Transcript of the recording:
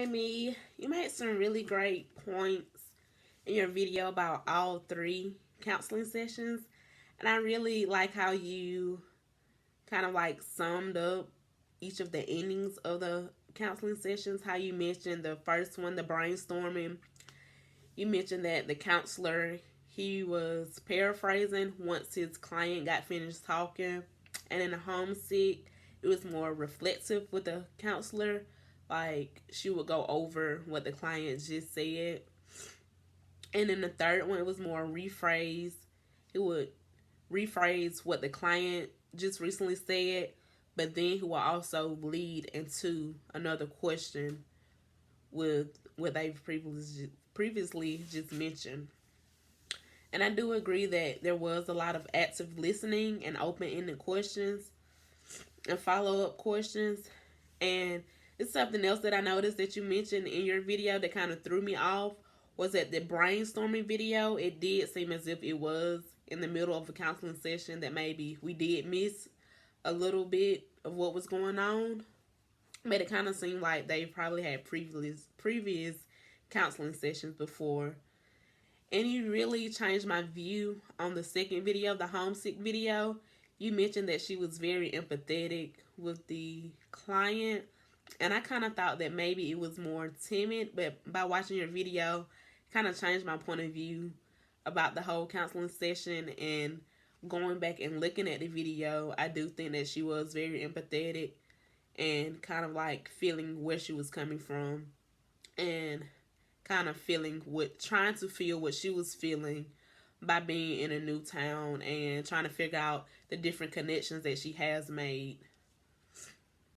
Amy. You made some really great points in your video about all three counseling sessions. And I really like how you kind of like summed up each of the endings of the counseling sessions. How you mentioned the first one, the brainstorming. You mentioned that the counselor, he was paraphrasing once his client got finished talking. And in the homesick, it was more reflective with the counselor. Like she would go over what the client just said. And in the third one, it was more rephrase. It would rephrase what the client just recently said, but then he will also lead into another question with what they've previously just mentioned. And I do agree that there was a lot of active listening and open-ended questions and follow-up questions. And it's something else that I noticed that you mentioned in your video that kind of threw me off was that the brainstorming video, it did seem as if it was in the middle of a counseling session that maybe we did miss a little bit of what was going on. But it kind of seemed like they probably had previous counseling sessions before. And you really changed my view on the second video, the homesick video. You mentioned that she was very empathetic with the client. And I kind of thought that maybe it was more timid. But by watching your video, it kind of changed my point of view about the whole counseling session. And going back and looking at the video, I do think that she was very empathetic and kind of like feeling where she was coming from. And kind of trying to feel what she was feeling by being in a new town and trying to figure out the different connections that she has made